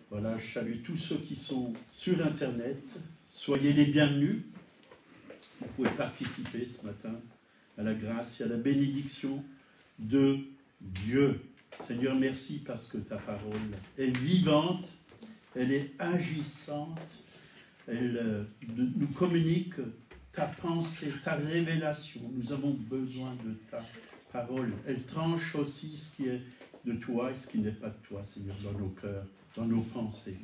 Voilà, je salue tous ceux qui sont sur Internet. Soyez les bienvenus. Vous pouvez participer ce matin à la grâce et à la bénédiction de Dieu. Seigneur, merci parce que ta parole est vivante, elle est agissante, elle nous communique ta pensée, ta révélation. Nous avons besoin de ta parole. Elle tranche aussi ce qui est de toi et ce qui n'est pas de toi, Seigneur, dans nos cœurs, dans nos pensées.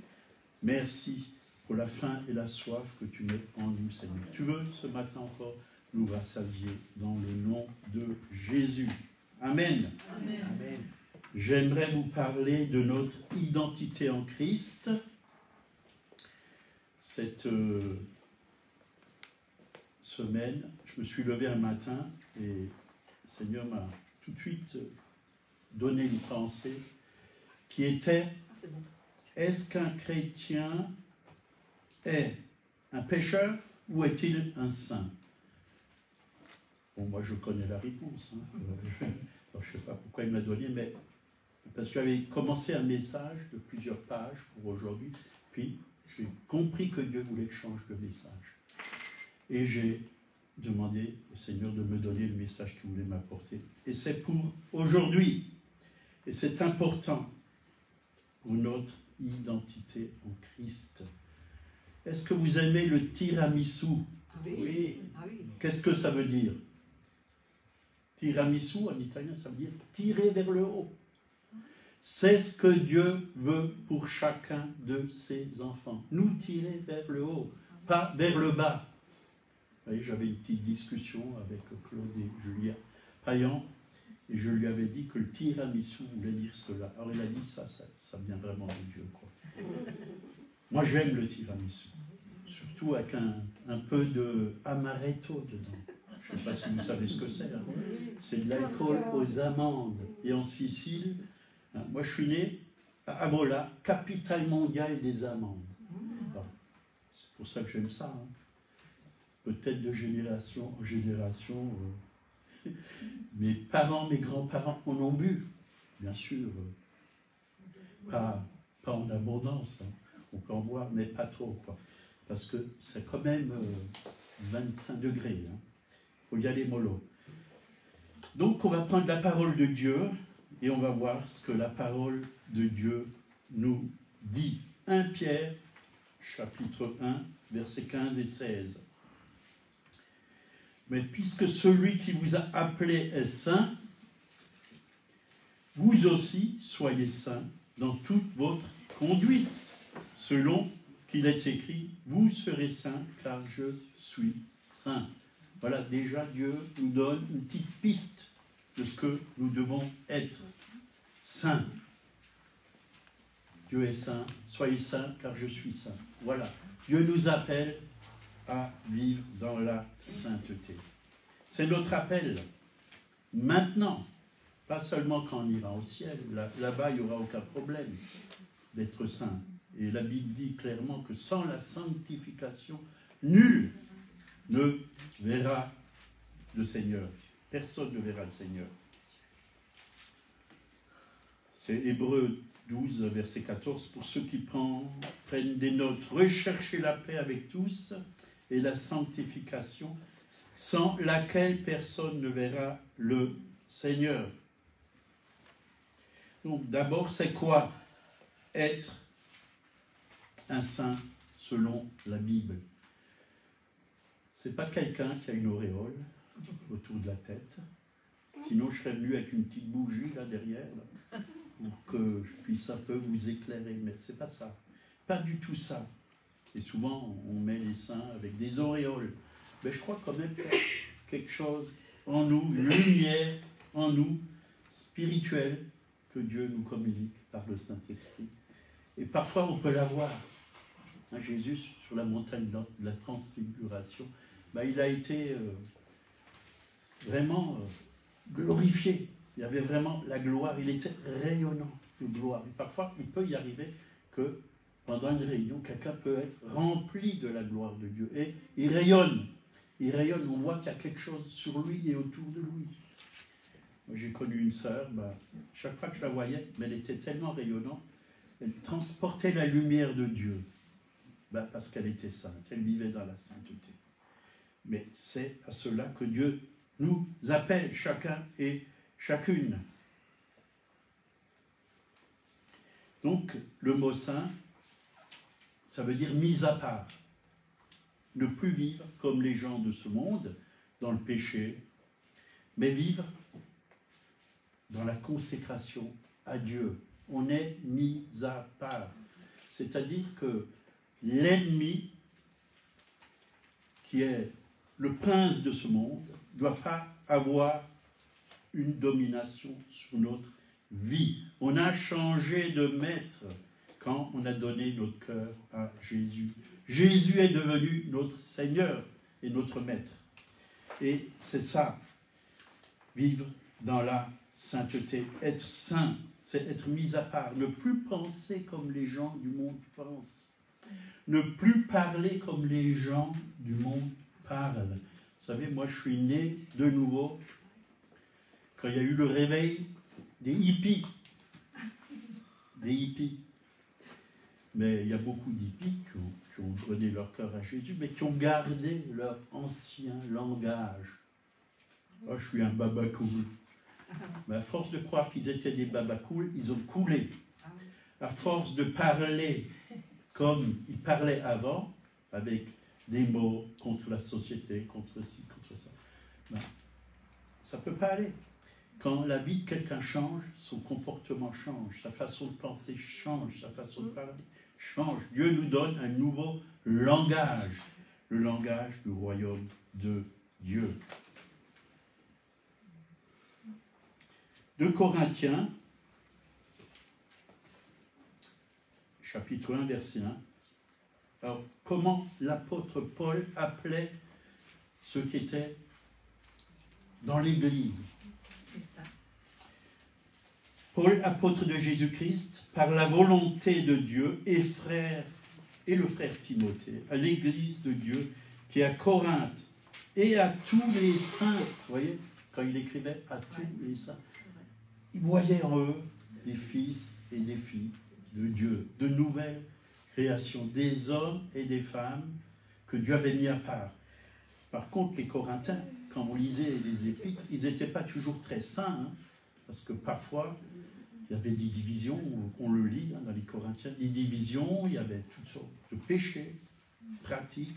Merci pour la faim et la soif que tu mets en nous, Seigneur. Tu veux ce matin encore nous rassasier dans le nom de Jésus. Amen. Amen. Amen. J'aimerais vous parler de notre identité en Christ. Cette semaine, je me suis levé un matin et le Seigneur m'a tout de suite donné une pensée qui était: est-ce qu'un chrétien est un pécheur ou est-il un saint? Bon, moi je connais la réponse. Alors, je ne sais pas pourquoi il m'a donné, mais parce que j'avais commencé un message de plusieurs pages pour aujourd'hui, puis j'ai compris que Dieu voulait que je change de message. Et j'ai demandé au Seigneur de me donner le message qu'il voulait m'apporter. Et c'est pour aujourd'hui. Et c'est important pour notre identité en Christ. Est-ce que vous aimez le tiramisu? Oui. Ah oui. Qu'est-ce que ça veut dire? Tiramisu en italien, ça veut dire tirer vers le haut. C'est ce que Dieu veut pour chacun de ses enfants. Nous tirer vers le haut, pas vers le bas. Vous voyez, j'avais une petite discussion avec Claude et Julia Payan, et je lui avais dit que le tiramisu voulait dire cela. Alors il a dit ça vient vraiment de Dieu, quoi. Moi j'aime le tiramisu, surtout avec un peu de amaretto dedans. Je ne sais pas si vous savez ce que c'est. Hein. C'est de l'alcool aux amandes. Et en Sicile, moi je suis né à Imola, capitale mondiale des amandes. C'est pour ça que j'aime ça. Hein. Peut-être de génération en génération. Mes parents, mes grands-parents en ont bu, bien sûr. Pas en abondance. Hein. On peut en boire, mais pas trop, quoi. Parce que c'est quand même 25 degrés. Hein. Il faut y aller mollo. Donc on va prendre la parole de Dieu et on va voir ce que la parole de Dieu nous dit. 1 Pierre, chapitre 1, versets 15 et 16. Mais puisque celui qui vous a appelé est saint, vous aussi soyez saints dans toute votre conduite, selon qu'il est écrit, vous serez saints car je suis saint. Voilà, déjà Dieu nous donne une petite piste de ce que nous devons être. Saints. Dieu est saint, soyez saints car je suis saint. Voilà, Dieu nous appelle à vivre dans la sainteté. C'est notre appel. Maintenant, pas seulement quand on ira au ciel, là-bas il n'y aura aucun problème d'être saint. Et la Bible dit clairement que sans la sanctification, nul ne verra le Seigneur. Personne ne verra le Seigneur. C'est Hébreux 12, verset 14. Pour ceux qui prennent des notes, recherchez la paix avec tous et la sanctification, sans laquelle personne ne verra le Seigneur. Donc d'abord, c'est quoi être un saint selon la Bible? C'est pas quelqu'un qui a une auréole autour de la tête. Sinon, je serais venu avec une petite bougie là derrière, là, pour que je puisse un peu vous éclairer. Mais c'est pas ça. Pas du tout ça. Et souvent, on met les saints avec des auréoles. Mais je crois quand même qu'il y a quelque chose en nous, une lumière en nous, spirituelle, que Dieu nous communique par le Saint-Esprit. Et parfois, on peut la voir. Hein, Jésus, sur la montagne de la transfiguration, il a été vraiment glorifié. Il y avait vraiment la gloire. Il était rayonnant de gloire. Et parfois, il peut y arriver que pendant une réunion, quelqu'un peut être rempli de la gloire de Dieu. Et il rayonne. Il rayonne. On voit qu'il y a quelque chose sur lui et autour de lui. Moi, j'ai connu une sœur. Chaque fois que je la voyais, mais elle était tellement rayonnante Elle transportait la lumière de Dieu. Ben, parce qu'elle était sainte, elle vivait dans la sainteté. Mais c'est à cela que Dieu nous appelle, chacun et chacune. Donc, le mot saint, ça veut dire mis à part. Ne plus vivre comme les gens de ce monde, dans le péché, mais vivre dans la consécration à Dieu. On est mis à part. C'est-à-dire que l'ennemi, qui est le prince de ce monde, ne doit pas avoir une domination sur notre vie. On a changé de maître quand on a donné notre cœur à Jésus. Jésus est devenu notre Seigneur et notre maître. Et c'est ça, vivre dans la sainteté. Être saint, c'est être mis à part. Ne plus penser comme les gens du monde pensent. Ne plus parler comme les gens du monde parlent. Vous savez, moi je suis né de nouveau quand il y a eu le réveil des hippies. Des hippies. Mais il y a beaucoup d'hippies qui ont donné leur cœur à Jésus, mais qui ont gardé leur ancien langage. Oh, je suis un babacool. Mais à force de croire qu'ils étaient des babacools, ils ont coulé. À force de parler comme ils parlaient avant, avec des mots contre la société, contre ci, contre ça. Ben, ça ne peut pas aller. Quand la vie de quelqu'un change, son comportement change, sa façon de penser change, sa façon de parler change. Dieu nous donne un nouveau langage, le langage du royaume de Dieu. 2 Corinthiens, chapitre 1, verset 1. Alors, comment l'apôtre Paul appelait ceux qui étaient dans l'Église? Paul, apôtre de Jésus-Christ, par la volonté de Dieu, et le frère Timothée, à l'Église de Dieu qui est à Corinthe, et à tous les saints. Vous voyez, quand il écrivait à tous les saints, il voyait en eux des fils et des filles de Dieu, de nouvelles créations, des hommes et des femmes que Dieu avait mis à part. Par contre, les Corinthiens, quand vous lisez les épîtres, ils n'étaient pas toujours très saints, hein, parce que parfois, il y avait des divisions, on le lit dans les Corinthiens, des divisions, il y avait toutes sortes de péchés, pratiques,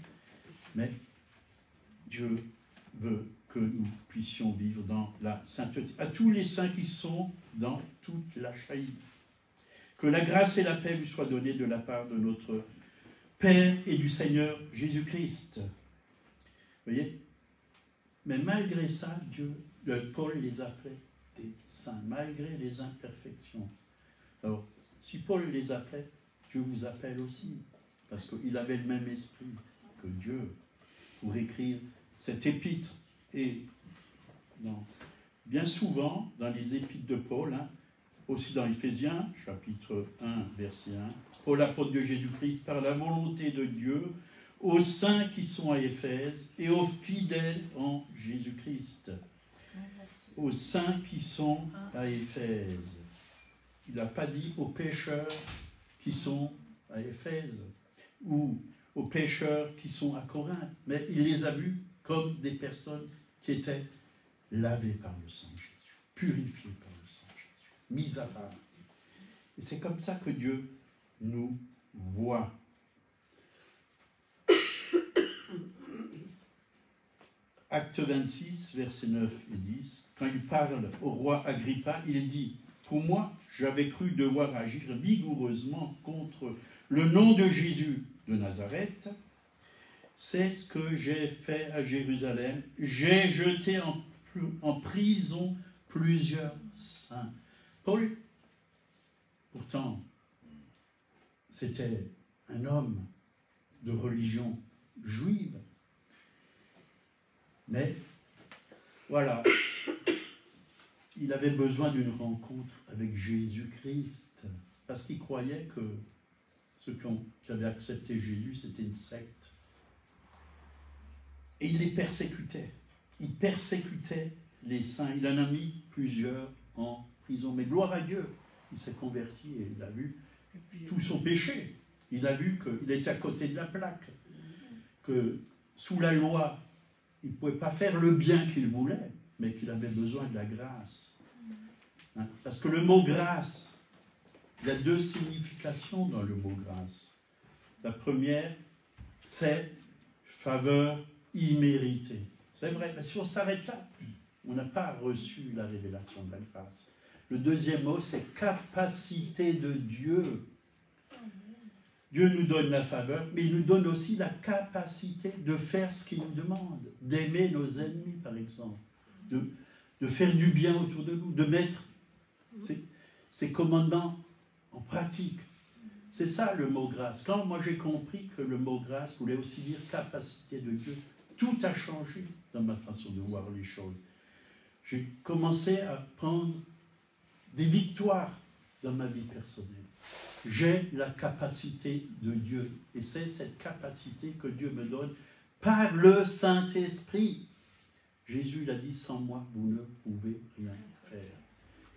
mais Dieu veut que nous puissions vivre dans la sainteté. À tous les saints qui sont dans toute la Chaïde, que la grâce et la paix lui soient données de la part de notre Père et du Seigneur Jésus-Christ. Vous voyez? Mais malgré ça, Paul les appelait des saints, malgré les imperfections. Alors, si Paul les appelait, Dieu vous appelle aussi, parce qu'il avait le même esprit que Dieu pour écrire cette épître. Et bien souvent, dans les épîtres de Paul, hein, aussi dans Éphésiens, chapitre 1, verset 1, Paul, apôtre de Jésus-Christ, par la volonté de Dieu, aux saints qui sont à Éphèse et aux fidèles en Jésus-Christ. Aux saints qui sont à Éphèse. Il n'a pas dit aux pécheurs qui sont à Éphèse ou aux pécheurs qui sont à Corinthe, mais il les a vus comme des personnes qui étaient lavées par le sang de Jésus, purifiées par le sang de Jésus, mises à part. Et c'est comme ça que Dieu nous voit. Acte 26, versets 9 et 10, quand il parle au roi Agrippa, il dit « Pour moi, j'avais cru devoir agir vigoureusement contre le nom de Jésus de Nazareth. C'est ce que j'ai fait à Jérusalem. J'ai jeté en prison plusieurs saints. » Paul, pourtant, c'était un homme de religion juive. Mais, voilà, il avait besoin d'une rencontre avec Jésus-Christ, parce qu'il croyait que ceux qui avaient accepté Jésus, c'était une secte. Et il les persécutait. Il persécutait les saints. Il en a mis plusieurs en prison. Mais gloire à Dieu, il s'est converti et il a vu tout son péché. Il a vu qu'il était à côté de la plaque, que sous la loi, il ne pouvait pas faire le bien qu'il voulait, mais qu'il avait besoin de la grâce. Hein? Parce que le mot grâce, il y a deux significations dans le mot grâce. La première, c'est faveur imméritée. C'est vrai, mais si on s'arrête là, on n'a pas reçu la révélation de la grâce. Le deuxième mot, c'est capacité de Dieu. Dieu nous donne la faveur, mais il nous donne aussi la capacité de faire ce qu'il nous demande, d'aimer nos ennemis, par exemple, de faire du bien autour de nous, de mettre ces commandements en pratique. C'est ça le mot grâce. Quand moi j'ai compris que le mot grâce voulait aussi dire capacité de Dieu, tout a changé dans ma façon de voir les choses. J'ai commencé à prendre des victoires dans ma vie personnelle. J'ai la capacité de Dieu. Et c'est cette capacité que Dieu me donne par le Saint-Esprit. Jésus l'a dit, sans moi, vous ne pouvez rien faire.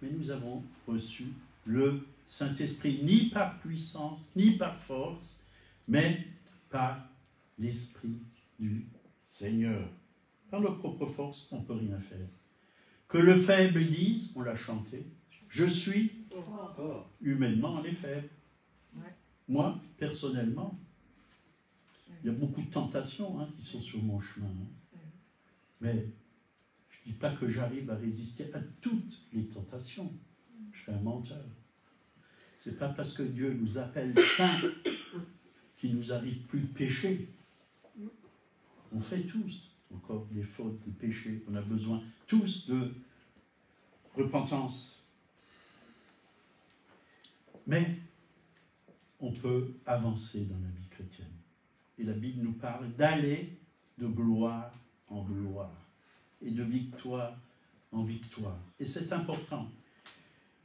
Mais nous avons reçu le Saint-Esprit, ni par puissance, ni par force, mais par l'Esprit du Seigneur. Par nos propres forces, on ne peut rien faire. Que le faible dise, on l'a chanté, je suis fort. Humainement, on est faible. Moi, personnellement, il y a beaucoup de tentations qui sont sur mon chemin. Mais je ne dis pas que j'arrive à résister à toutes les tentations. Je serais un menteur. Ce n'est pas parce que Dieu nous appelle saints qu'il nous arrive plus de péché. On fait tous encore des fautes, des péchés. On a besoin tous de repentance. Mais on peut avancer dans la vie chrétienne. Et la Bible nous parle d'aller de gloire en gloire et de victoire en victoire. Et c'est important.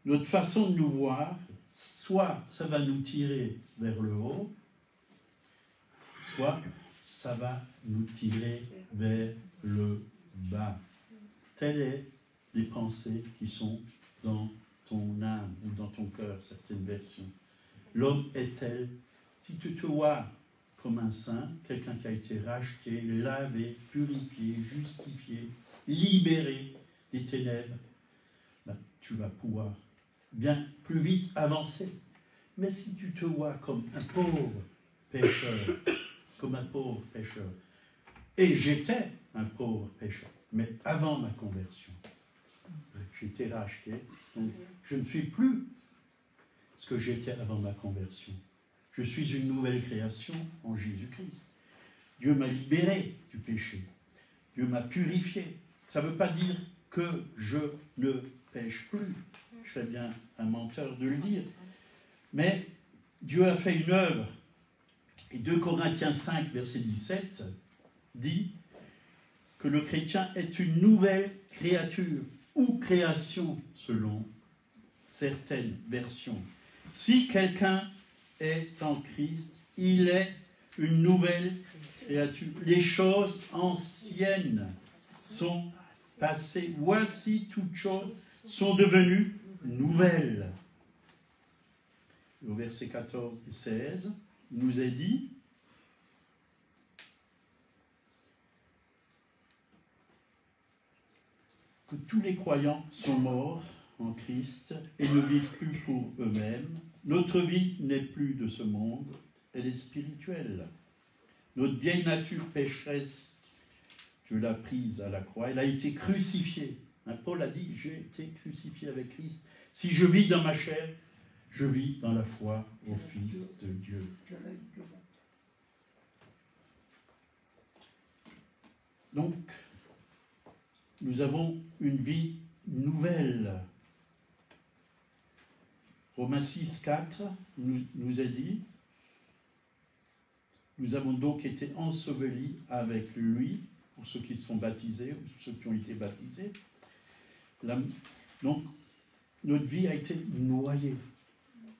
Notre façon de nous voir, soit ça va nous tirer vers le haut, soit ça va nous tirer vers le bas. Telles sont les pensées qui sont dans ton âme ou dans ton cœur, certaines versions. L'homme est tel, si tu te vois comme un saint, quelqu'un qui a été racheté, lavé, purifié, justifié, libéré des ténèbres, ben, tu vas pouvoir bien plus vite avancer. Mais si tu te vois comme un pauvre pécheur, et j'étais un pauvre pécheur, mais avant ma conversion, j'étais racheté, donc je ne suis plus ce que j'étais avant ma conversion. Je suis une nouvelle création en Jésus-Christ. Dieu m'a libéré du péché. Dieu m'a purifié. Ça ne veut pas dire que je ne pêche plus. Je serais bien un menteur de le dire. Mais Dieu a fait une œuvre. Et 2 Corinthiens 5, verset 17, dit que le chrétien est une nouvelle créature, ou création, selon certaines versions. Si quelqu'un est en Christ, il est une nouvelle créature. Les choses anciennes sont passées. Voici, toutes choses sont devenues nouvelles. Au verset 14 et 16, il nous est dit que tous les croyants sont morts en Christ et ne vivent plus pour eux-mêmes. Notre vie n'est plus de ce monde, elle est spirituelle. Notre vieille nature pécheresse, Dieu l'a prise à la croix, elle a été crucifiée. Paul a dit, j'ai été crucifié avec Christ. Si je vis dans ma chair, je vis dans la foi au Fils de Dieu. Donc, nous avons une vie nouvelle. Romains 6, 4 nous a dit, nous avons donc été ensevelis avec lui, pour ceux qui sont baptisés, ou ceux qui ont été baptisés. Donc, notre vie a été noyée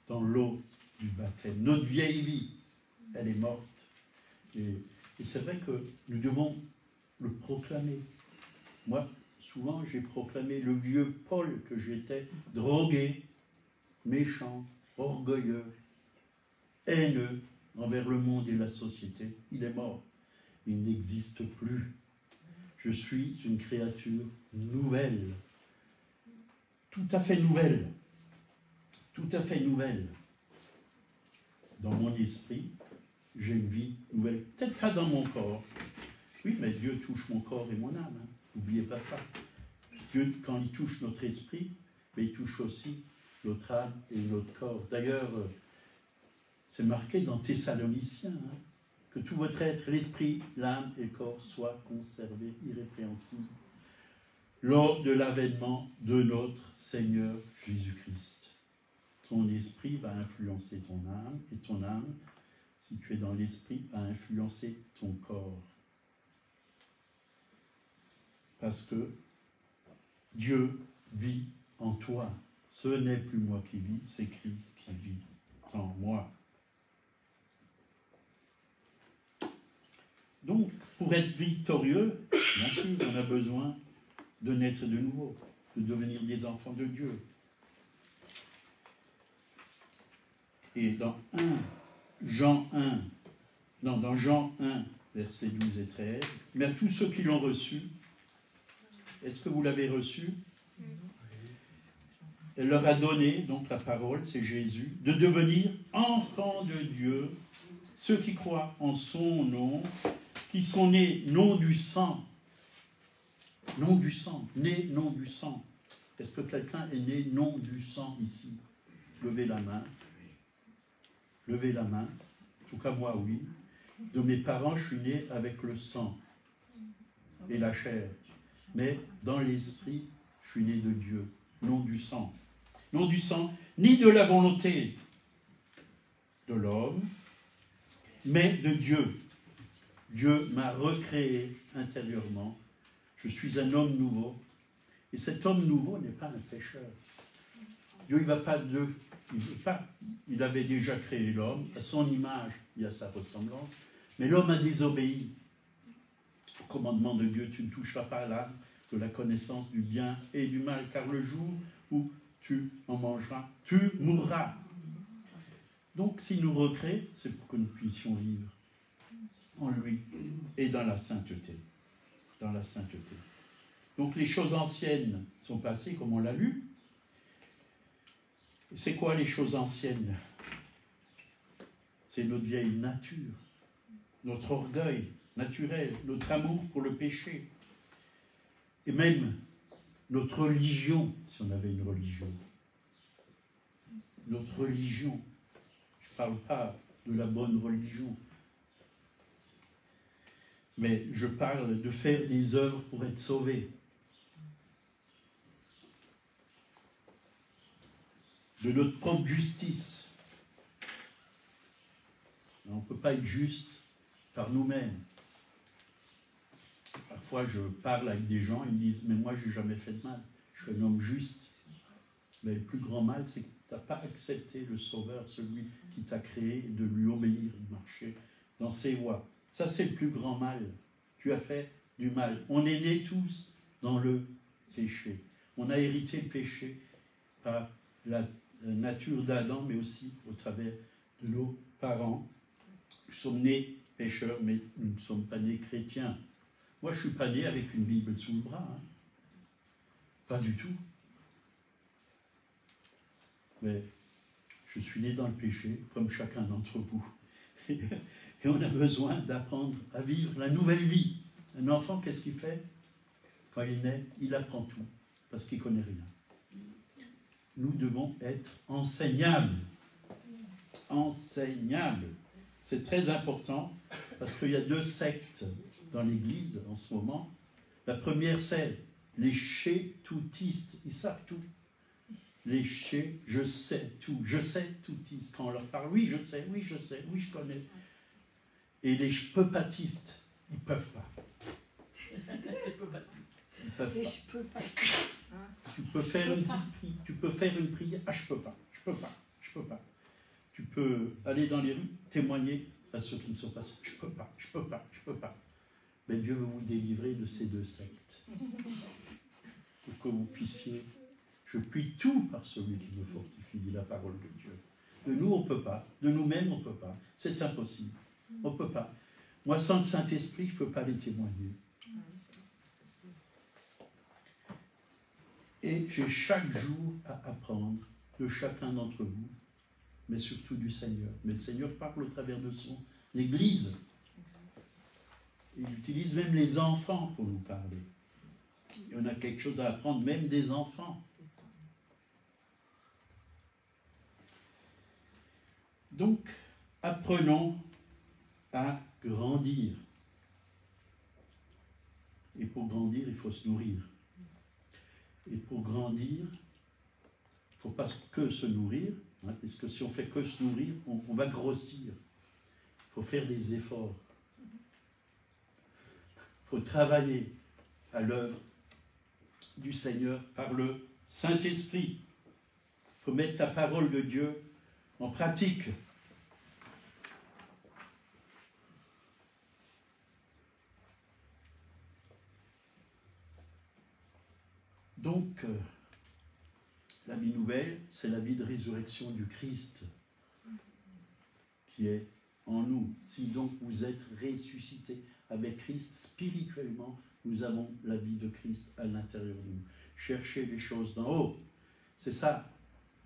dans l'eau du baptême. Notre vieille vie, elle est morte. Et c'est vrai que nous devons le proclamer. Moi, souvent, j'ai proclamé le vieux Paul que j'étais, drogué, méchant, orgueilleux, haineux envers le monde et la société. Il est mort. Il n'existe plus. Je suis une créature nouvelle. Tout à fait nouvelle. Tout à fait nouvelle. Dans mon esprit, j'ai une vie nouvelle. Peut-être pas dans mon corps. Oui, mais Dieu touche mon corps et mon âme. Hein. N'oubliez pas ça. Dieu, quand il touche notre esprit, mais il touche aussi notre âme et notre corps. D'ailleurs, c'est marqué dans Thessaloniciens, hein, que tout votre être, l'esprit, l'âme et le corps soient conservés irrépréhensibles lors de l'avènement de notre Seigneur Jésus-Christ. Ton esprit va influencer ton âme, et ton âme, si tu es dans l'esprit, va influencer ton corps. Parce que Dieu vit en toi. Ce n'est plus moi qui vis, c'est Christ qui vit en moi. Donc, pour être victorieux, bien sûr, on a besoin de naître de nouveau, de devenir des enfants de Dieu. Et dans Jean 1, versets 12 et 13, mais à tous ceux qui l'ont reçu, est-ce que vous l'avez reçu? Elle leur a donné, donc la parole, c'est Jésus, de devenir enfants de Dieu, ceux qui croient en son nom, qui sont nés non du sang, nés non du sang. Est-ce que quelqu'un est né non du sang ici? Levez la main. Levez la main. En tout cas, moi, oui. De mes parents, je suis né avec le sang et la chair. Mais dans l'esprit, je suis né de Dieu, non du sang. Non du sang, ni de la volonté de l'homme, mais de Dieu. Dieu m'a recréé intérieurement. Je suis un homme nouveau. Et cet homme nouveau n'est pas un pécheur. Dieu, il avait déjà créé l'homme, à son image et à sa ressemblance, mais l'homme a désobéi au commandement de Dieu. Tu ne toucheras pas à l'arbre de la connaissance du bien et du mal, car le jour où tu en mangeras, tu mourras. Donc, s'il nous recrée, c'est pour que nous puissions vivre en lui et dans la sainteté. Dans la sainteté. Donc, les choses anciennes sont passées, comme on l'a lu. C'est quoi les choses anciennes? C'est notre vieille nature, notre orgueil naturel, notre amour pour le péché, et même notre religion, si on avait une religion. Notre religion. Je ne parle pas de la bonne religion, mais je parle de faire des œuvres pour être sauvé. De notre propre justice. On ne peut pas être juste par nous-mêmes. Parfois, je parle avec des gens, ils me disent « Mais moi, je n'ai jamais fait de mal. Je suis un homme juste. » Mais le plus grand mal, c'est que tu n'as pas accepté le Sauveur, celui qui t'a créé, de lui obéir, de marcher dans ses voies. Ça, c'est le plus grand mal. Tu as fait du mal. On est nés tous dans le péché. On a hérité le péché par la nature d'Adam, mais aussi au travers de nos parents. Nous sommes nés pécheurs, mais nous ne sommes pas nés chrétiens. Moi, je ne suis pas né avec une Bible sous le bras. Hein. Pas du tout. Mais je suis né dans le péché, comme chacun d'entre vous. Et on a besoin d'apprendre à vivre la nouvelle vie. Un enfant, qu'est-ce qu'il fait? Quand il naît, il apprend tout, parce qu'il ne connaît rien. Nous devons être enseignables. Enseignables. C'est très important, parce qu'il y a 2 sectes dans l'Église en ce moment. La première, c'est les chétoutistes. Ils savent tout. Les je sais tout. Je sais toutistes. Quand on leur parle, oui, je sais, oui, je sais, oui, je connais. Et les peupatistes, ils ne peuvent pas. Ils peuvent pas. Tu peux faire une petite prière. Tu peux faire une prière. Ah, je peux pas. Tu peux aller dans les rues, témoigner à ceux qui ne sont pas. Je peux pas. Mais Dieu veut vous délivrer de ces 2 sectes. Pour que vous puissiez. Je puis tout par celui qui me fortifie, dit la parole de Dieu. De nous, on ne peut pas. De nous-mêmes, on ne peut pas. C'est impossible. On ne peut pas. Moi, sans le Saint-Esprit, je ne peux pas les témoigner. Et j'ai chaque jour à apprendre de chacun d'entre vous, mais surtout du Seigneur. Mais le Seigneur parle au travers de son Église. Il utilise même les enfants pour nous parler. Et on a quelque chose à apprendre, même des enfants. Donc, apprenons à grandir. Et pour grandir, il faut se nourrir. Et pour grandir, il ne faut pas que se nourrir, hein, parce que si on fait que se nourrir, on va grossir. Il faut faire des efforts. Il faut travailler à l'œuvre du Seigneur par le Saint-Esprit. Il faut mettre la parole de Dieu en pratique. Donc, la vie nouvelle, c'est la vie de résurrection du Christ qui est en nous. Si donc vous êtes ressuscités avec Christ, spirituellement, nous avons la vie de Christ à l'intérieur de nous. Cherchez les choses d'en haut. C'est ça.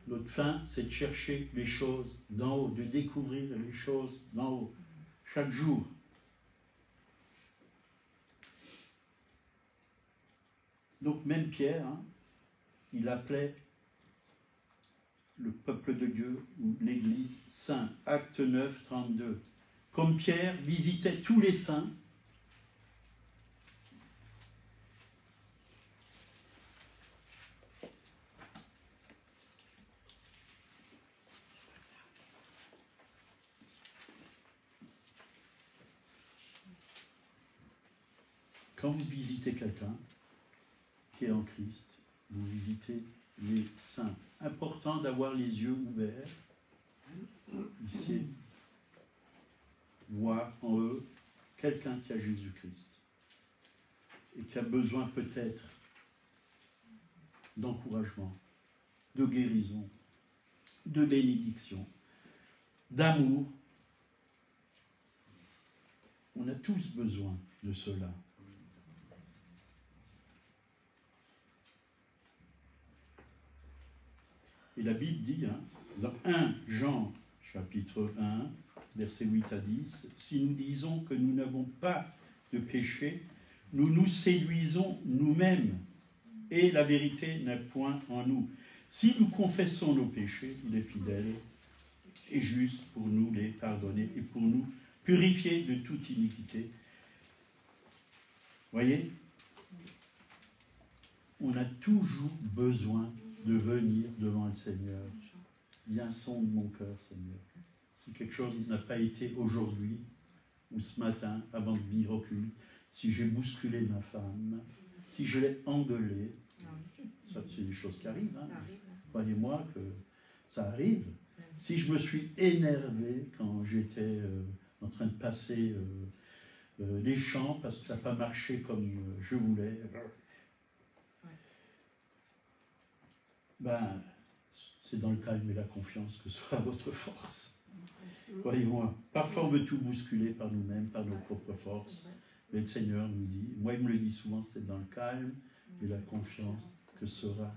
Notre fin, c'est de chercher les choses d'en haut, de découvrir les choses d'en haut, chaque jour. Donc même Pierre, hein, il appelait le peuple de Dieu ou l'Église saint. Acte 9, 32. Comme Pierre visitait tous les saints, quand vous visitez quelqu'un qui est en Christ, vous visitez les saints. Important d'avoir les yeux ouverts, ici, voir en eux quelqu'un qui a Jésus-Christ et qui a besoin peut-être d'encouragement, de guérison, de bénédiction, d'amour. On a tous besoin de cela. Et la Bible dit, hein, dans 1 Jean, chapitre 1, versets 8 à 10, « Si nous disons que nous n'avons pas de péché, nous nous séduisons nous-mêmes, et la vérité n'est point en nous. Si nous confessons nos péchés, il est fidèle et juste pour nous les pardonner et pour nous purifier de toute iniquité. » Voyez, on a toujours besoin de venir devant le Seigneur. Viens sonde mon cœur, Seigneur. Si quelque chose n'a pas été aujourd'hui ou ce matin, avant de venir au culte, si j'ai bousculé ma femme, si je l'ai engueulée, ça c'est des choses qui arrivent. Hein. Croyez-moi que ça arrive. Si je me suis énervé quand j'étais en train de passer les champs parce que ça n'a pas marché comme je voulais, ben, c'est dans le calme et la confiance que sera votre force. Croyez-moi, parfois on veut tout bousculer par nous-mêmes, par nos propres forces. Mais le Seigneur nous dit, moi il me le dit souvent, c'est dans le calme et la confiance que sera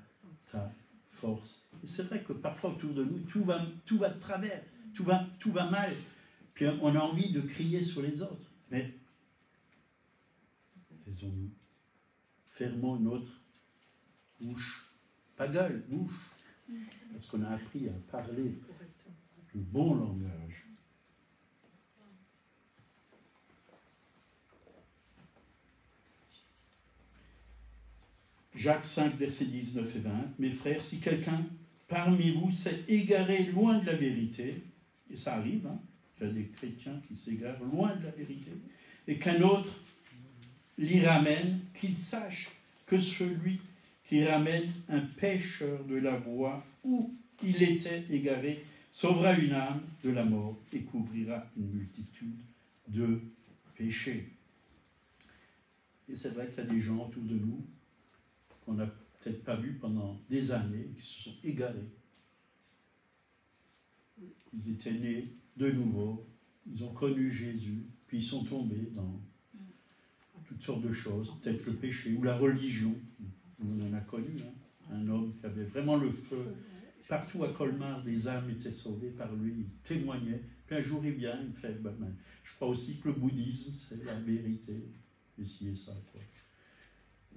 ta force. Et c'est vrai que parfois autour de nous, tout va de travers, tout va mal. Puis on a envie de crier sur les autres. Mais taisons-nous, fermons notre bouche. Pas gueule, bouche. Parce qu'on a appris à parler le bon langage. Jacques 5, versets 19 et 20. Mes frères, si quelqu'un parmi vous s'est égaré loin de la vérité, et ça arrive, hein, il y a des chrétiens qui s'égarent loin de la vérité, et qu'un autre l'y ramène, qu'il sache que celui qui ramène un pécheur de la voie où il était égaré, sauvera une âme de la mort et couvrira une multitude de péchés. Et c'est vrai qu'il y a des gens autour de nous qu'on n'a peut-être pas vus pendant des années, qui se sont égarés. Ils étaient nés de nouveau, ils ont connu Jésus, puis ils sont tombés dans toutes sortes de choses, peut-être le péché ou la religion. On en a connu, hein, un homme qui avait vraiment le feu. Partout à Colmar, des âmes étaient sauvées par lui, il témoignait. Puis un jour, il vient, il me fait, je crois aussi que le bouddhisme, c'est la vérité. Essayez ça, quoi.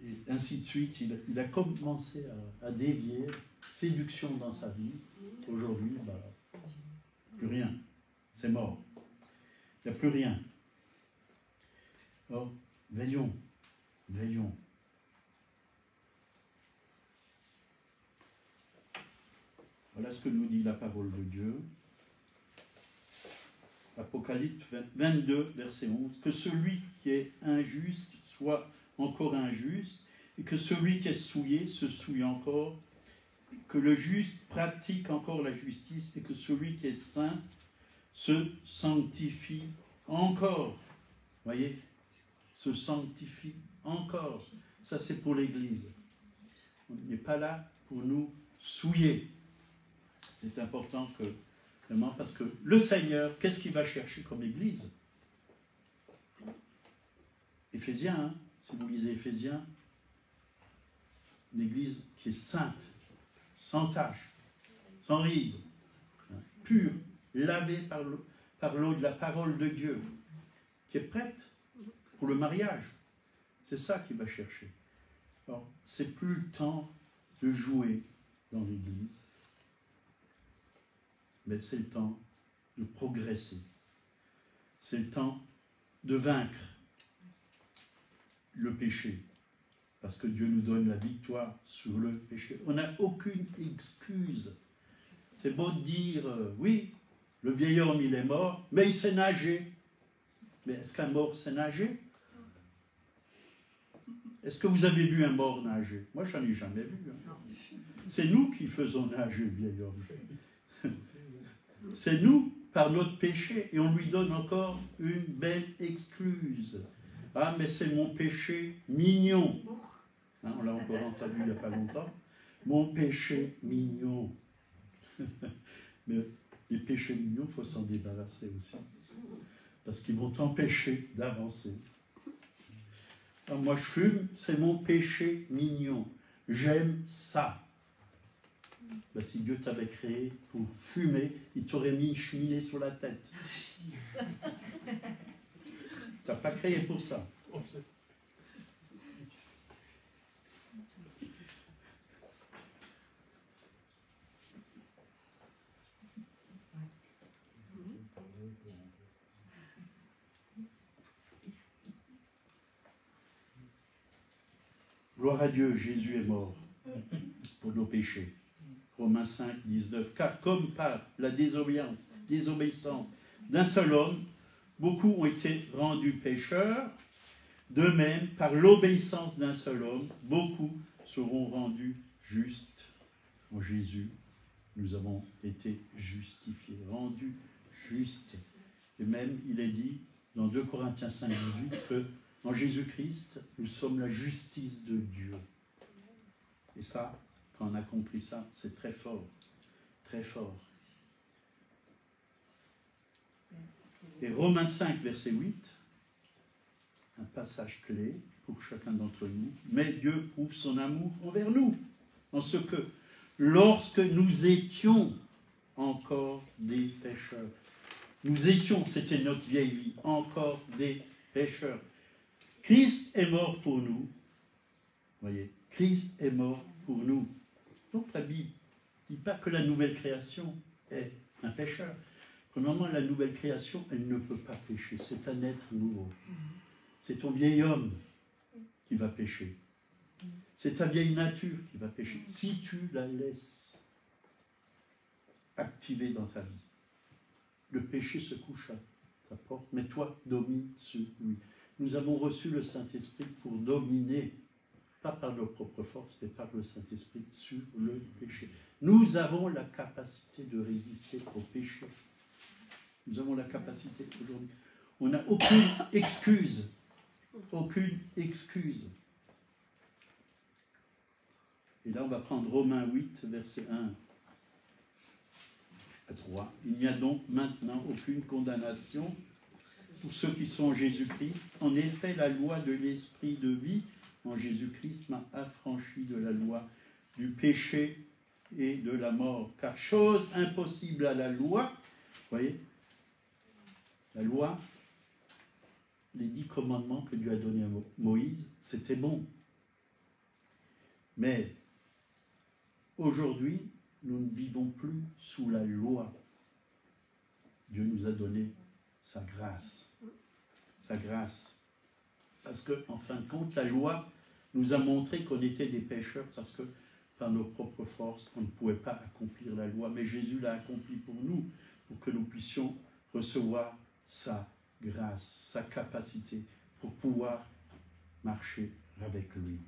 Et ainsi de suite, il a commencé à dévier, séduction dans sa vie. Aujourd'hui, plus rien. C'est mort. Il n'y a plus rien. Alors, veillons. Voilà ce que nous dit la parole de Dieu. Apocalypse 22, verset 11. Que celui qui est injuste soit encore injuste, et que celui qui est souillé se souille encore, que le juste pratique encore la justice, et que celui qui est saint se sanctifie encore. Voyez, se sanctifie encore. Ça, c'est pour l'Église. On n'est pas là pour nous souiller. C'est important que, vraiment, parce que le Seigneur, qu'est-ce qu'il va chercher comme Église? Éphésiens, hein, si vous lisez Éphésiens, une Église qui est sainte, sans tache, sans ride, hein, pure, lavée par l'eau de la parole de Dieu, qui est prête pour le mariage. C'est ça qu'il va chercher. Alors, c'est plus le temps de jouer dans l'Église, mais c'est le temps de progresser. C'est le temps de vaincre le péché, parce que Dieu nous donne la victoire sur le péché. On n'a aucune excuse. C'est beau de dire, oui, le vieil homme, il est mort, mais il sait nager. Mais est-ce qu'un mort sait nager? Est-ce que vous avez vu un mort nager? Moi, je n'en ai jamais vu. Hein. C'est nous qui faisons nager le vieil homme. C'est nous, par notre péché, et on lui donne encore une belle excuse. Ah, mais c'est mon péché mignon. Hein, on l'a encore entendu il n'y a pas longtemps. Mon péché mignon. Mais les péchés mignons, il faut s'en débarrasser aussi. Parce qu'ils vont t'empêcher d'avancer. Alors moi, je fume, c'est mon péché mignon. J'aime ça. Ben, si Dieu t'avait créé pour fumer, il t'aurait mis une cheminée sur la tête. Tu n'as pas créé pour ça. Gloire à Dieu, Jésus est mort pour nos péchés. Romains 5, 19. Car comme par la désobéissance d'un seul homme, beaucoup ont été rendus pécheurs, de même, par l'obéissance d'un seul homme, beaucoup seront rendus justes. En Jésus, nous avons été justifiés, rendus justes. Et même, il est dit dans 2 Corinthiens 5, 18 que en Jésus-Christ, nous sommes la justice de Dieu. Et ça, quand on a compris ça, c'est très fort. Très fort. Et Romains 5, verset 8, un passage clé pour chacun d'entre nous. Mais Dieu prouve son amour envers nous, en ce que, lorsque nous étions encore des pécheurs, nous étions, c'était notre vieille vie, encore des pécheurs. Christ est mort pour nous. Voyez, Christ est mort pour nous. Donc la Bible ne dit pas que la nouvelle création est un pécheur. Premièrement, la nouvelle création, elle ne peut pas pécher. C'est un être nouveau. C'est ton vieil homme qui va pécher. C'est ta vieille nature qui va pécher. Si tu la laisses activer dans ta vie, le péché se couche à ta porte, mais toi, domine sur lui. Nous avons reçu le Saint-Esprit pour dominer, pas par nos propres forces, mais par le Saint-Esprit sur le péché. Nous avons la capacité de résister au péché. Nous avons la capacité aujourd'hui. On n'a aucune excuse. Aucune excuse. Et là, on va prendre Romains 8, verset 1. à 3. Il n'y a donc maintenant aucune condamnation pour ceux qui sont en Jésus-Christ. En effet, la loi de l'esprit de vie en Jésus-Christ m'a affranchi de la loi du péché et de la mort. Car chose impossible à la loi, vous voyez, la loi, les 10 commandements que Dieu a donnés à Moïse, c'était bon. Mais aujourd'hui, nous ne vivons plus sous la loi. Dieu nous a donné sa grâce. Sa grâce. Parce que, en fin de compte, la loi nous a montré qu'on était des pécheurs parce que, par nos propres forces, on ne pouvait pas accomplir la loi. Mais Jésus l'a accompli pour nous, pour que nous puissions recevoir sa grâce, sa capacité, pour pouvoir marcher avec lui.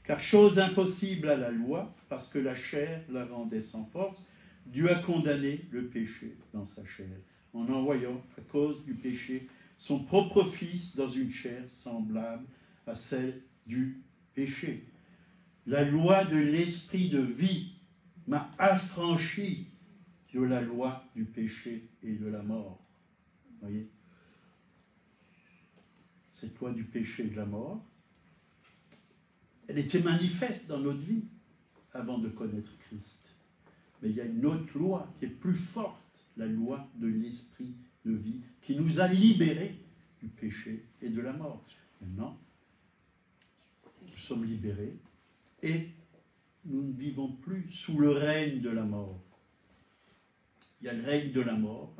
Car chose impossible à la loi, parce que la chair la rendait sans force, Dieu a condamné le péché dans sa chair, en envoyant, à cause du péché, son propre Fils dans une chair semblable à celle du péché. La loi de l'esprit de vie m'a affranchi de la loi du péché et de la mort. Vous voyez? Cette loi du péché et de la mort, elle était manifeste dans notre vie avant de connaître Christ. Mais il y a une autre loi qui est plus forte, la loi de l'esprit de vie, qui nous a libérés du péché et de la mort. Maintenant, nous sommes libérés et nous ne vivons plus sous le règne de la mort. Il y a le règne de la mort,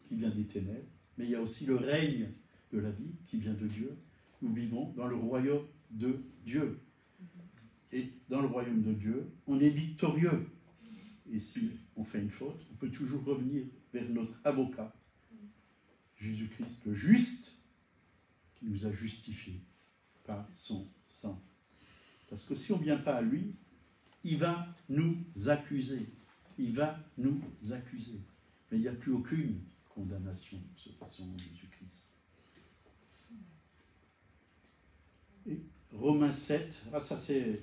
qui vient des ténèbres, mais il y a aussi le règne de la vie qui vient de Dieu. Nous vivons dans le royaume de Dieu. Et dans le royaume de Dieu, on est victorieux. Et si on fait une faute, on peut toujours revenir vers notre avocat, Jésus-Christ le juste, qui nous a justifiés par son sang. Parce que si on ne vient pas à lui, il va nous accuser. Il va nous accuser. Mais il n'y a plus aucune condamnation pour ceux qui sont en Jésus-Christ. Et Romains 7, ça c'est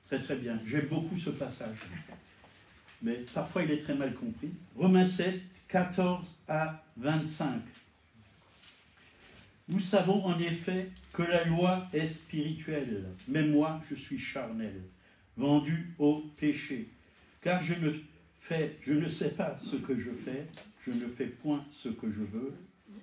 très très bien. J'aime beaucoup ce passage. Mais parfois il est très mal compris. Romains 7, 14 à 25. Nous savons en effet que la loi est spirituelle, mais moi je suis charnel, vendu au péché. Car je ne sais pas ce que je fais, je ne fais point ce que je veux,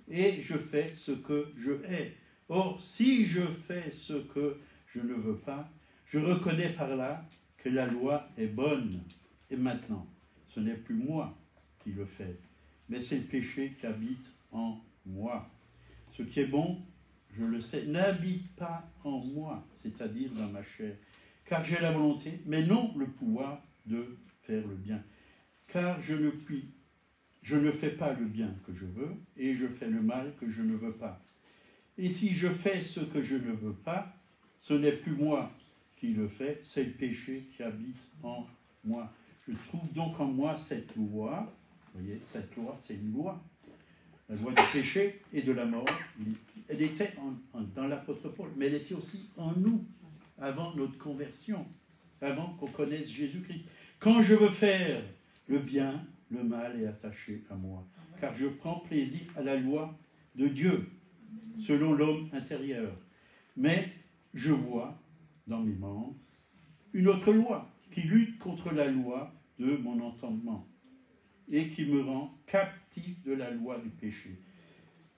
et je fais ce que je hais. Or, si je fais ce que je ne veux pas, je reconnais par là que la loi est bonne. Et maintenant, ce n'est plus moi qui le fais, mais c'est le péché qui habite en moi. Ce qui est bon, je le sais, n'habite pas en moi, c'est-à-dire dans ma chair, car j'ai la volonté, mais non le pouvoir de faire le bien. Car je ne fais pas le bien que je veux, et je fais le mal que je ne veux pas. Et si je fais ce que je ne veux pas, ce n'est plus moi qui le fais, c'est le péché qui habite en moi. Je trouve donc en moi cette loi, vous voyez, cette loi, c'est une loi, la loi du péché et de la mort. Elle était dans l'apôtre Paul, mais elle était aussi en nous, avant notre conversion, avant qu'on connaisse Jésus-Christ. Quand je veux faire le bien, le mal est attaché à moi, car je prends plaisir à la loi de Dieu, selon l'homme intérieur. Mais je vois dans mes membres une autre loi qui lutte contre la loi de mon entendement et qui me rend captif de la loi du péché,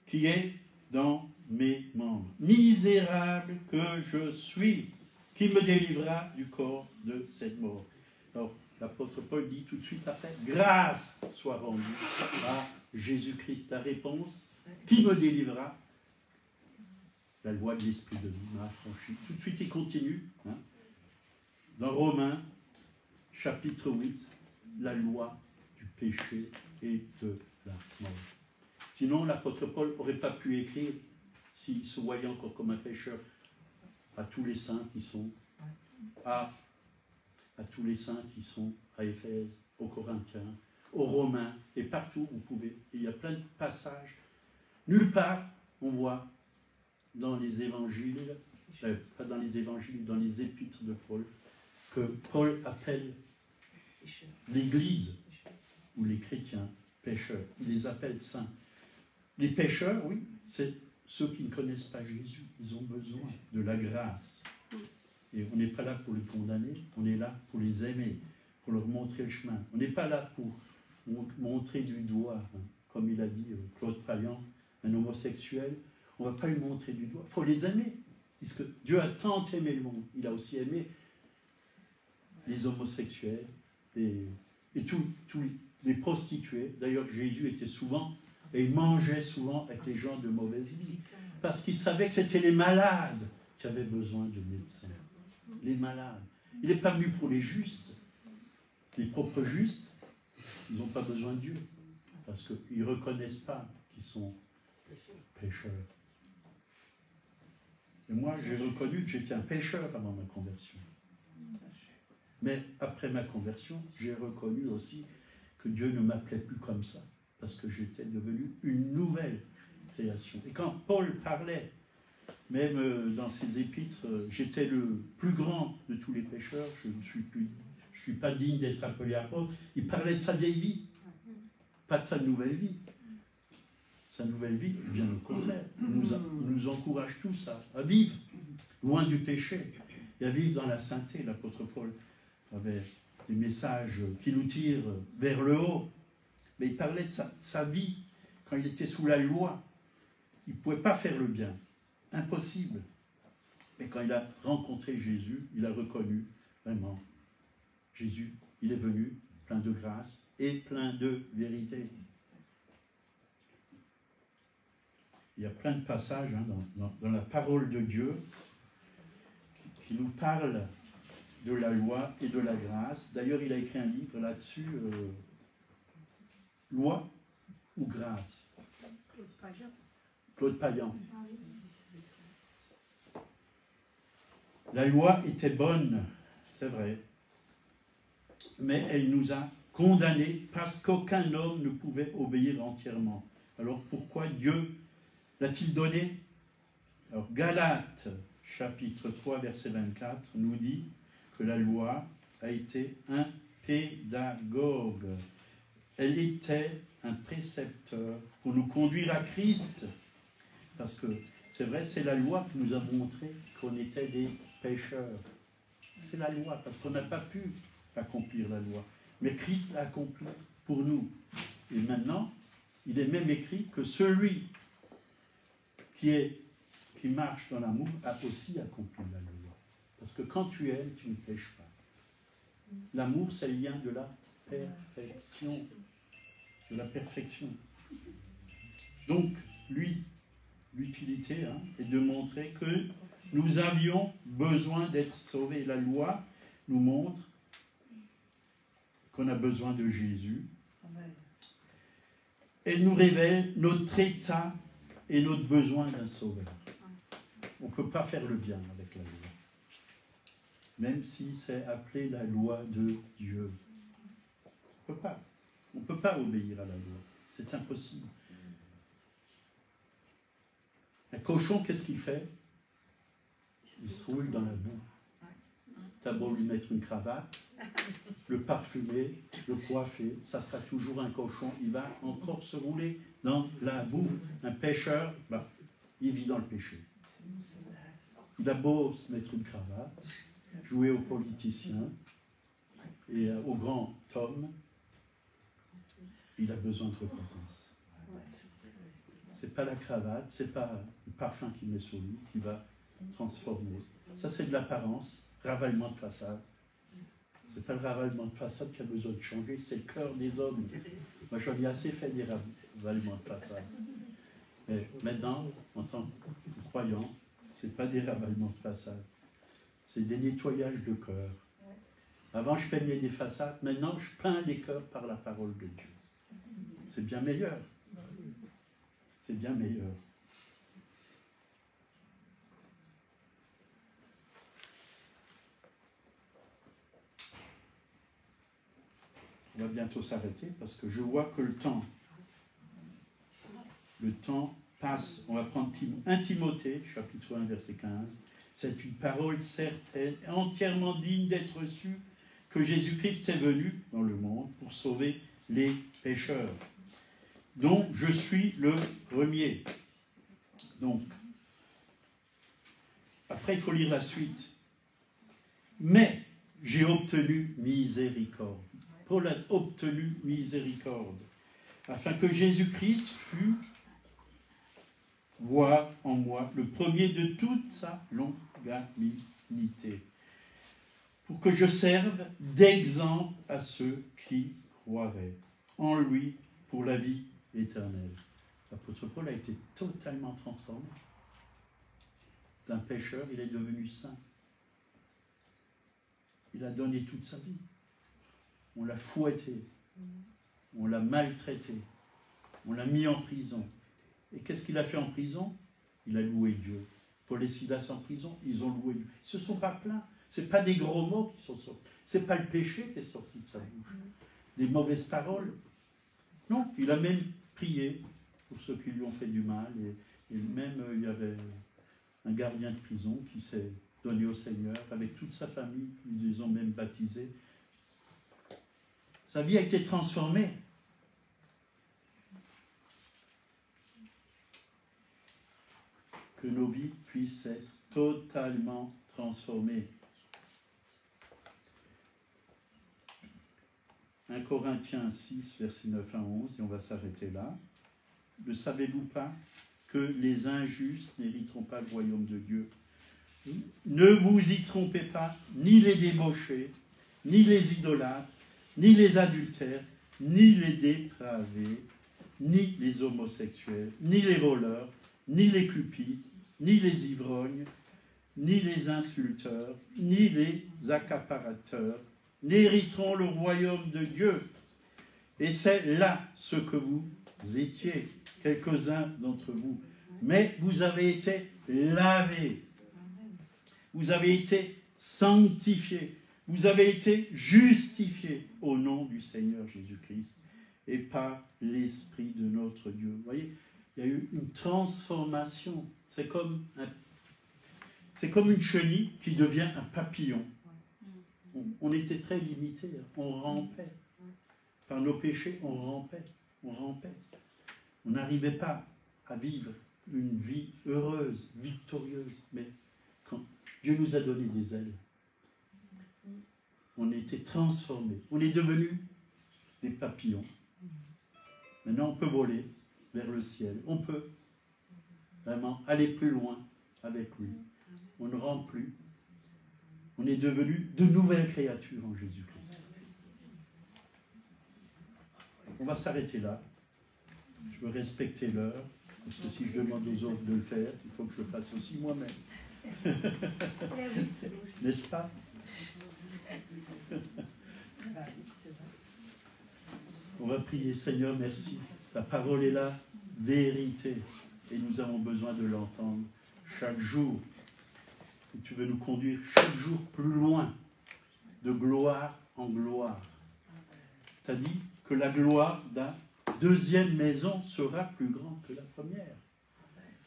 qui est dans mes membres. Misérable que je suis, qui me délivrera du corps de cette mort. Alors, l'apôtre Paul dit tout de suite après, grâce soit rendue à Jésus-Christ. La réponse, qui me délivrera? La loi de l'esprit de vie m'a affranchi. Tout de suite, il continue. Dans Romains, chapitre 8, la loi du péché et de la mort. Sinon, l'apôtre Paul n'aurait pas pu écrire, s'il se voyait encore comme un pécheur, à tous les saints qui sont à tous les saints qui sont à Éphèse, aux Corinthiens, aux Romains, et partout vous pouvez. Et il y a plein de passages. Nulle part, on voit dans les évangiles, pas dans les évangiles, dans les épîtres de Paul, que Paul appelle l'Église ou les chrétiens pécheurs. Il les appelle saints. Les pécheurs, oui, c'est ceux qui ne connaissent pas Jésus. Ils ont besoin de la grâce. Et on n'est pas là pour les condamner, on est là pour les aimer, pour leur montrer le chemin. On n'est pas là pour montrer du doigt, hein, comme il a dit Claude Payan, un homosexuel. On ne va pas lui montrer du doigt. Il faut les aimer. Parce que Dieu a tant aimé le monde. Il a aussi aimé les homosexuels et tous les prostituées. D'ailleurs, Jésus était souvent, et il mangeait souvent avec les gens de mauvaise vie. Parce qu'il savait que c'était les malades qui avaient besoin de médecins. Les malades. Il n'est pas venu pour les justes. Les propres justes, ils n'ont pas besoin de Dieu. Parce qu'ils ne reconnaissent pas qu'ils sont pécheurs. Et moi, j'ai reconnu que j'étais un pécheur avant ma conversion. Mais après ma conversion, j'ai reconnu aussi que Dieu ne m'appelait plus comme ça. Parce que j'étais devenu une nouvelle création. Et quand Paul parlait, même dans ses épîtres, j'étais le plus grand de tous les pécheurs, je ne suis pas digne d'être appelé apôtre. Il parlait de sa vieille vie, pas de sa nouvelle vie. Sa nouvelle vie, bien au contraire, nous encourage tous à vivre loin du péché et à vivre dans la sainteté. L'apôtre Paul avait des messages qui nous tirent vers le haut, mais il parlait de sa vie quand il était sous la loi. Il ne pouvait pas faire le bien, impossible. Mais quand il a rencontré Jésus, il a reconnu vraiment Jésus. Il est venu plein de grâce et plein de vérité. Il y a plein de passages hein, dans la parole de Dieu qui nous parlent de la loi et de la grâce. D'ailleurs, il a écrit un livre là-dessus, Loi ou grâce. Claude Payan. La loi était bonne, c'est vrai, mais elle nous a condamnés parce qu'aucun homme ne pouvait obéir entièrement. Alors pourquoi Dieu l'a-t-il donné? Alors Galates, chapitre 3, verset 24, nous dit que la loi a été un pédagogue. Elle était un précepteur pour nous conduire à Christ. Parce que, c'est vrai, c'est la loi qui nous a montré qu'on était des pécheurs. C'est la loi, parce qu'on n'a pas pu accomplir la loi. Mais Christ l'a accompli pour nous. Et maintenant, il est même écrit que celui qui marche dans l'amour a aussi accompli la loi. Parce que quand tu aimes, tu ne pêches pas. L'amour, c'est le lien de la perfection. De la perfection. Donc, l'utilité est de montrer que nous avions besoin d'être sauvés. La loi nous montre qu'on a besoin de Jésus. Elle nous révèle notre état et notre besoin d'un sauveur. On ne peut pas faire le bien avec la loi. Même si c'est appelé la loi de Dieu. On ne peut pas. On ne peut pas obéir à la loi. C'est impossible. Un cochon, qu'est-ce qu'il fait? Il se roule dans la boue. T'as beau lui mettre une cravate, le parfumer, le coiffer, ça sera toujours un cochon. Il va encore se rouler dans la boue. Un pécheur, il vit dans le péché. Il a beau se mettre une cravate, jouer aux politiciens et aux grands hommes, il a besoin de repentance. C'est pas la cravate, c'est pas le parfum qu'il met sur lui qui va transformer. Ça, c'est de l'apparence, ravalement de façade. C'est pas le ravalement de façade qui a besoin de changer, c'est le cœur des hommes. Moi, j'en ai assez fait des ravalements de façade. Mais maintenant, en tant que croyant, c'est pas des ravalements de façade, c'est des nettoyages de cœur. Avant, je peignais des façades, maintenant, je peins les cœurs par la parole de Dieu. C'est bien meilleur. C'est bien meilleur. On va bientôt s'arrêter parce que je vois que le temps passe. On va prendre 1 Timothée, chapitre 1, verset 15. C'est une parole certaine, entièrement digne d'être reçue, que Jésus-Christ est venu dans le monde pour sauver les pécheurs, dont je suis le premier. Donc, après il faut lire la suite. Mais j'ai obtenu miséricorde. Paul a obtenu miséricorde, afin que Jésus-Christ fût, voire en moi, le premier de toute sa longanimité, pour que je serve d'exemple à ceux qui croiraient en lui pour la vie éternelle. L'apôtre Paul a été totalement transformé. D'un pécheur, il est devenu saint. Il a donné toute sa vie. On l'a fouetté, on l'a maltraité, on l'a mis en prison. Et qu'est-ce qu'il a fait en prison? Il a loué Dieu. Paul et Silas en prison, ils ont loué Dieu. Ils ne se sont pas plaints. Ce n'est pas des gros mots qui sont sortis. Ce n'est pas le péché qui est sorti de sa bouche. Des mauvaises paroles. Non, il a même prié pour ceux qui lui ont fait du mal. Et même, il y avait un gardien de prison qui s'est donné au Seigneur avec toute sa famille. Ils les ont même baptisés. Sa vie a été transformée. Que nos vies puissent être totalement transformées. 1 Corinthiens 6, versets 9 à 11, et on va s'arrêter là. Ne savez-vous pas que les injustes n'hériteront pas le royaume de Dieu? Ne vous y trompez pas, ni les débauchés, ni les idolâtres, ni les adultères, ni les dépravés, ni les homosexuels, ni les voleurs, ni les cupides, ni les ivrognes, ni les insulteurs, ni les accaparateurs n'hériteront le royaume de Dieu. Et c'est là ce que vous étiez, quelques-uns d'entre vous. Mais vous avez été lavés, vous avez été sanctifiés, vous avez été justifiés au nom du Seigneur Jésus-Christ et par l'Esprit de notre Dieu. Vous voyez, il y a eu une transformation. C'est comme une chenille qui devient un papillon. On était très limité, on rampait. Par nos péchés, on rampait. On n'arrivait pas à vivre une vie heureuse, victorieuse. Mais quand Dieu nous a donné des ailes, on a été transformés. On est devenus des papillons. Maintenant, on peut voler vers le ciel. On peut vraiment aller plus loin avec lui. On ne rampe plus. On est devenus de nouvelles créatures en Jésus-Christ. On va s'arrêter là. Je veux respecter l'heure, parce que si je demande aux autres de le faire, il faut que je le fasse aussi moi-même. N'est-ce pas? On va prier. Seigneur, merci. Ta parole est là, vérité. Et nous avons besoin de l'entendre chaque jour. Et tu veux nous conduire chaque jour plus loin, de gloire en gloire. Tu as dit que la gloire d'un deuxième maison sera plus grande que la première.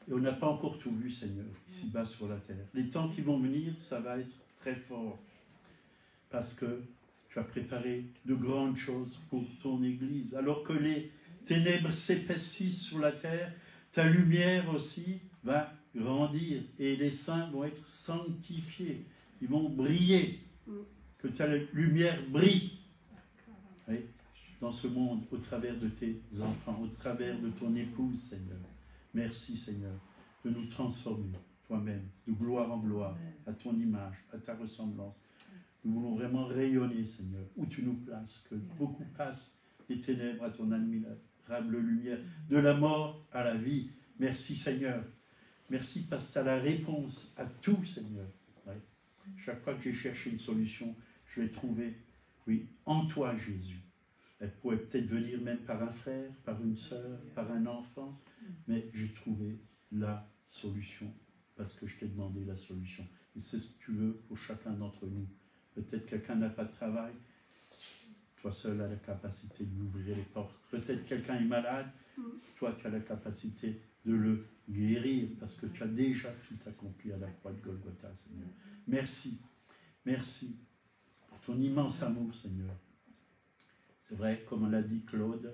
Et on n'a pas encore tout vu, Seigneur, ici-bas sur la terre. Les temps qui vont venir, ça va être très fort. Parce que tu as préparé de grandes choses pour ton Église. Alors que les ténèbres s'épaississent sur la terre, ta lumière aussi va grandir et les saints vont être sanctifiés. Ils vont briller. Que ta lumière brille. Oui, dans ce monde, au travers de tes enfants, au travers de ton épouse, Seigneur. Merci, Seigneur, de nous transformer toi-même, de gloire en gloire, à ton image, à ta ressemblance. Nous voulons vraiment rayonner, Seigneur, où tu nous places, que beaucoup passent des ténèbres à ton admirable lumière, de la mort à la vie. Merci, Seigneur. Merci parce que tu as la réponse à tout, Seigneur. Oui. Chaque fois que j'ai cherché une solution, je l'ai trouvée, oui, en toi, Jésus. Elle pourrait peut-être venir même par un frère, par une sœur, par un enfant, mais j'ai trouvé la solution parce que je t'ai demandé la solution. Et c'est ce que tu veux pour chacun d'entre nous. Peut-être quelqu'un n'a pas de travail, toi seul as la capacité de lui ouvrir les portes. Peut-être quelqu'un est malade, toi tu as la capacité de le guérir parce que tu as déjà tout accompli à la croix de Golgotha, Seigneur. Merci, merci pour ton immense amour, Seigneur. C'est vrai, comme l'a dit Claude,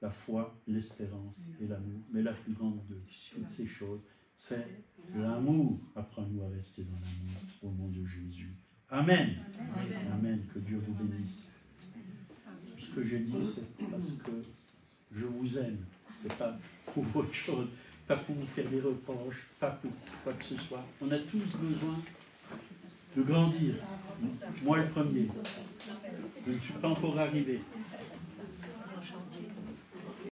la foi, l'espérance et l'amour. Mais la plus grande de toutes ces choses, c'est l'amour. Apprends-nous à rester dans l'amour au nom de Jésus. Amen. Amen. Amen. Que Dieu vous bénisse. Tout ce que j'ai dit, c'est parce que je vous aime. C'est pas pour autre chose, pas pour vous faire des reproches, pas pour quoi que ce soit. On a tous besoin de grandir. Moi le premier. Je ne suis pas encore arrivé.